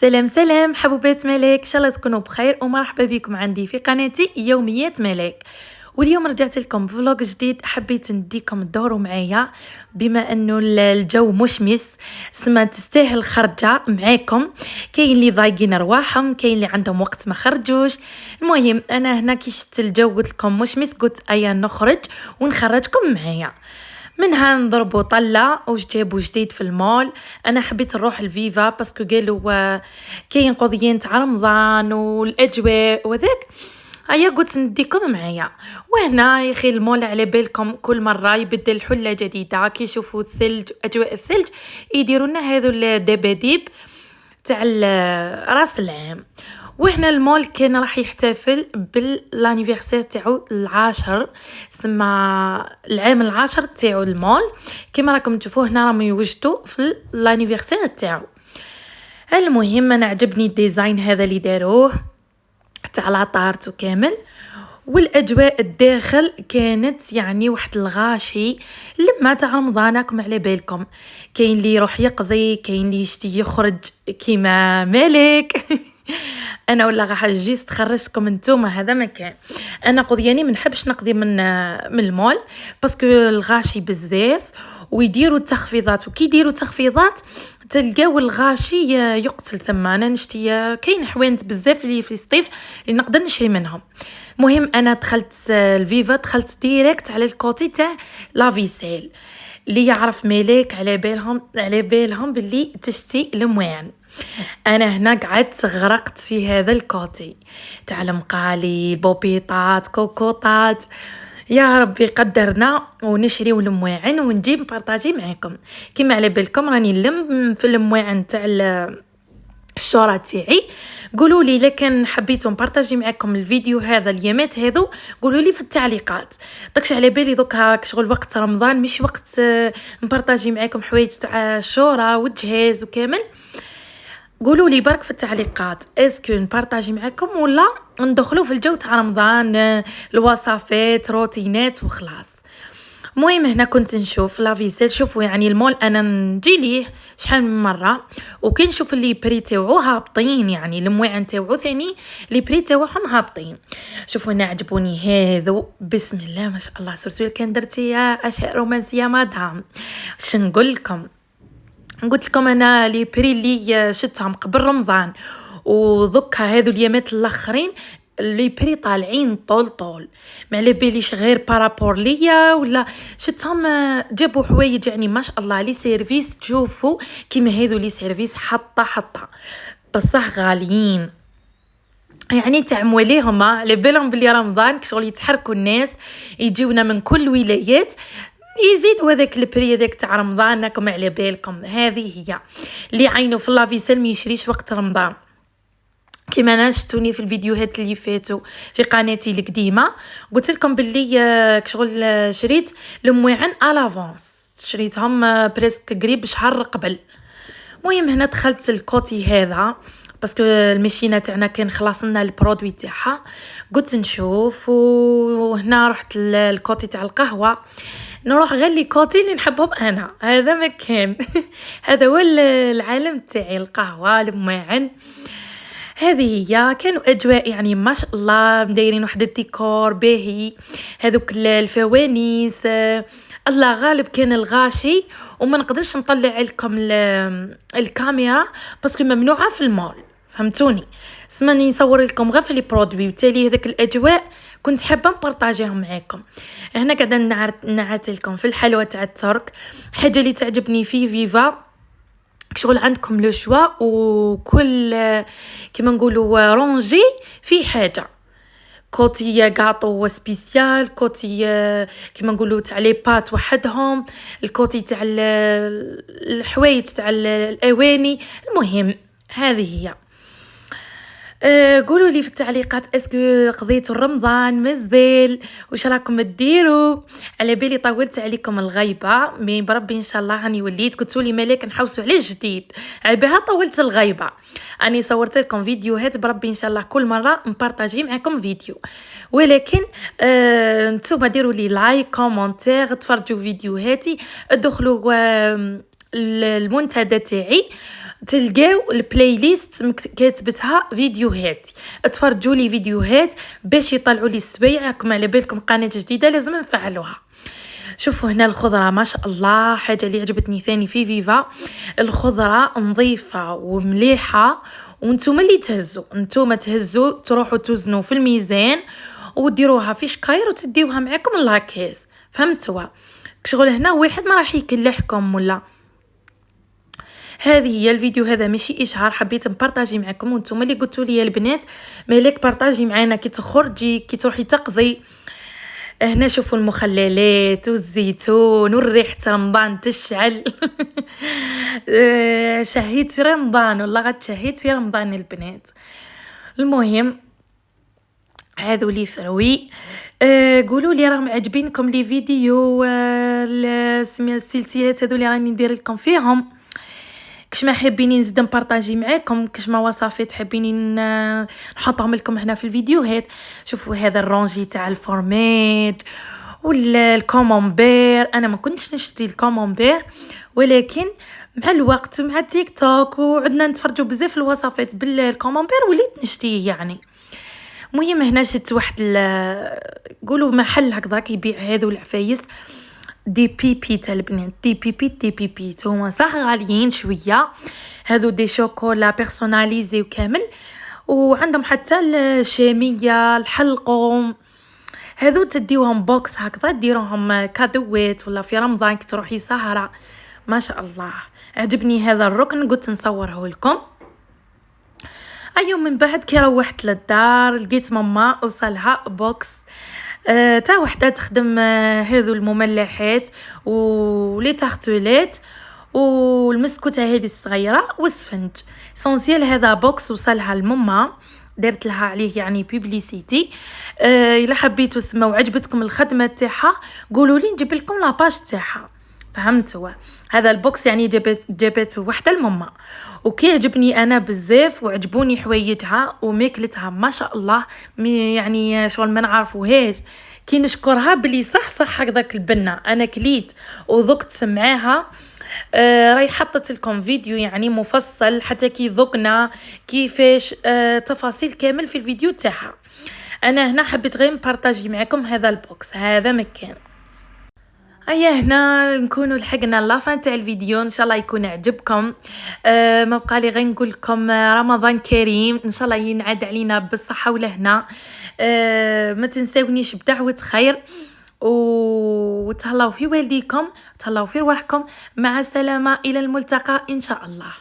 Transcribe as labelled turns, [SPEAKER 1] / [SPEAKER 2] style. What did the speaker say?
[SPEAKER 1] سلام سلام حبوبات ملاك، ان شاء الله تكونوا بخير ومرحبا بكم عندي في قناتي يوميات ملاك. واليوم رجعت لكم بفلوق جديد، حبيت نديكم تدوروا معايا بما انه الجو مشمس، سما تستاهل خرجه معاكم. كاين اللي ضايقين رواحهم، كاين اللي عندهم وقت ما خرجوش. المهم انا هنا كي شفت الجو قلت لكم مشمس، قلت ايا نخرج ونخرجكم معايا. منها نضربوا طلة واش جابوا جديد في المول. انا حبيت نروح الفيفا باسكو قالوا كاين قضيين تاع رمضان والاجواء وذاك. هيا قلت نديكم معايا. وهنا يا اخي المول على بالكم كل مره يبدل حله جديده، كي يشوفوا الثلج اجواء الثلج يديروا لنا هذو الدباديب تاع راس العام. وهنا المول كان راح يحتفل بالانيفرسير تاعو العاشر، سما العام العاشر تاعو المول. كما راكم تشوفوا هنا راهم يوجدوا في الانيفرسير تاعو. المهم انا عجبني الديزاين هذا اللي داروه تاع لاطارت وكامل. والاجواء الداخل كانت يعني واحد الغاشي لما تاع رمضان، راكم على بالكم كاين اللي يروح يقضي، كاين اللي يشتي يخرج كيما مالك. انا ولا راح نجي تخرجكم نتوما، هذا مكان انا قضياني ما نحبش نقضي من المول باسكو الغاشي بزاف ويديروا التخفيضات، وكي يديروا تخفيضات تلقاو الغاشي يقتل. ثم انا نشتي كاين حوانت بزاف اللي في الصيف اللي نقدر نشري منهم. مهم انا دخلت الفيفا، دخلت ديريكت على الكوتي تاع لافيسيل. اللي يعرف ملاك على بالهم باللي تشتي الموان. انا هنا قعدت غرقت في هذا الكوتي تاع المقالي، البوبيطات، كوكوطات. يا ربي قدرنا ونشري المواعن ونجيب بارطاجي معكم. كما على بالكم راني نلم في المواعن تاع الشورى تاعي. قولوا لي لكن حبيتوا نبارطاجي معكم الفيديو هذا اليامات هذو، قولوا لي في التعليقات. داكش على بالي دوك هاك شغل وقت رمضان مش وقت نبارطاجي معكم حوايج تاع الشورى والجهاز وكامل. قولوا لي برك في التعليقات اسكو نبارطاجي معكم ولا ندخلوا في الجو تاع رمضان، الوصفات روتينات وخلاص. المهم هنا كنت نشوف لافيسيل. شوفوا يعني المول انا نجي ليه شحال من مره وكي نشوف اللي بري تاعو هابطين، يعني المواعن تاعو ثاني اللي بري تاعهم هابطين. شوفوا هنا عجبوني هذو بسم الله ما شاء الله. سورتو كان درتي اشياء رومانسيه مدام. اش نقول لكم، قلت لكم انا لي بري اللي شتهم قبل رمضان وذكا هذو اليامات الاخرين لي بري طالعين طول ما على باليش غير بارابور ليا ولا شتهم. جابوا حوايج يعني ما شاء الله لي سيرفيس. تشوفوا كيما هذو لي سيرفيس حطه بصح غاليين، يعني تعموا ليهم على بالهم بلي رمضان كشغل يتحركوا الناس يجيونا من كل ولايات، يزيدوا هذاك البري هذاك تاع رمضان. راكم على بالكم هذه هي اللي عينوا في لافيسيل ما يشريش وقت رمضان. كما انا شفتوني في الفيديوهات اللي فاتوا في قناتي القديمه قلت لكم باللي كشغل شريت المواعن الافونس، شريتهم بريسك قريب شهر قبل. المهم هنا دخلت الكوتي هذا باسكو الماشينه تاعنا كان خلاص لنا البرودوي تاعها. قلت نشوف وهنا رحت الكوتي تاع القهوه. نروح غير لي كوتي اللي نحبهم انا، هذا مكان. هذا هو العالم تاعي، القهوه المواعن. هذه هي كانوا اجواء يعني ما شاء الله مدايرين واحد الديكور باهي. هذوك الفوانيس الله غالب كان الغاشي وما نقدرش نطلع لكم الكاميرا باسكو ممنوعه في المول، فهمتوني. سماني نصور لكم غير في لي برودوي وتالي هذاك الاجواء كنت حابه نبارطاجيهم معكم. هنا قاعده نعت لكم في الحلوى تاع الترك. حاجه اللي تعجبني في فيفا شغل عندكم لو شوا وكل كيما نقولوا رونجي في حاجه. كوتي غاطو سبيسيال، كوتي كيما نقولوا تاع لي بات وحدهم، الكوتي تاع الحوايج تاع الاواني. المهم هذه هي. قولوا لي في التعليقات اسكو قضيتوا رمضان مازال، واش راكم ديروا. على بالي طولت عليكم الغيبه، مي بربي ان شاء الله راني وليت قلتوا لي مالك نحوسوا على جديد، على بها طولت الغيبه. اني صورت لكم فيديوهات بربي ان شاء الله كل مره نبارطاجي معكم فيديو. ولكن نتوما ديروا لي لايك كومونتير، تفرجوا فيديوهاتي، ادخلوا المنتدى تاعي تلقاو البلاي ليست كاتبتها فيديوهات. تفرجوا لي فيديوهات باش يطلعوا لي السبايع. راكم على بالكم قناه جديده لازم نفعلوها. شوفوا هنا الخضره ما شاء الله، حاجه اللي عجبتني ثاني في فيفا، الخضره نظيفه ومليحه. وانتم اللي تهزوا، انتم تهزوا تروحوا توزنوا في الميزان وديروها في شكاير وتديوها معاكم لاكيس. فهمتوا؟ شغل هنا واحد ما راح يكلحكم ولا. هذه هي الفيديو، هذا ماشي اشهار، حبيت نبارطاجي معكم وانتم اللي قلتوا لي البنات مالك بارطاجي معنا كي تخرجي كي تروحي تقضي. هنا شوفوا المخللات والزيتون والريحة رمضان تشعل. شهيت في رمضان والله، غد شهيت في رمضان البنات. المهم هذو لي فروي. قولوا لي راهم عاجبينكم لي فيديو السلسلات هذو اللي راني ندير لكم فيهم. كش ما حابين نزيد نبارطاجي معاكم، كش ما وصفات حابين نحطهم لكم هنا في الفيديوهات. شوفوا هذا الرونجي تاع الفورميت ولا الكومونبير. انا ما كنتش نشتي الكومونبير، ولكن مع الوقت ومع التيك توك وعدنا نتفرجوا بزاف الوصفات بالكومونبير وليت نشتيه يعني. مهم هنا شت واحد قولوا محل هكذاك يبيع هذو العفايس دي بيبي تاع البنات، دي بيبي هما صح غاليين شويه. هذو دي شوكولا بيرسوناليزي وكامل، وعندهم حتى الشاميه الحلقوم. هذو تديوهم بوكس هكذا ديروهم كادوات ولا في رمضان كي تروحي سهره. ما شاء الله عجبني هذا الركن قلت نصوره لكم. يوم من بعد كي روحت للدار لقيت ماما وصلها بوكس تا وحده تخدم هذو المملحات ولي تارتولات والمسكوته هذه الصغيره والسفنج سونسيال. هذا بوكس وصلها لماما، درت لها عليه يعني بيبليسيتي. الا حبيتوا تسمعوا عجبتكم الخدمه تاعها قولوا لي نجيب لكم لاباج تاعها. فهمتوا؟ هذا البوكس يعني جابته وحده لماما، وكي عجبني انا بزاف وعجبوني حوايجها وماكلتها ما شاء الله. يعني شغل ما نعرفوهاش كي نشكرها بلي صح هكذاك البنه. انا كليت وذقت معاها. راي حطت لكم فيديو يعني مفصل حتى كي ذقنا كيفاش تفاصيل كامل في الفيديو تاعها. انا هنا حبيت غير نبارطاجي معكم هذا البوكس هذا مكان. هنا نكونوا لحقنا لافان تاع الفيديو، ان شاء الله يكون عجبكم. ما بقى لي غير نقول لكم رمضان كريم، ان شاء الله ينعاد علينا بالصحه ولهنا. ما تنساونيش بدعوه خير وتهلاو في والديكم، تهلاو في رواحكم. مع السلامه، الى الملتقى ان شاء الله.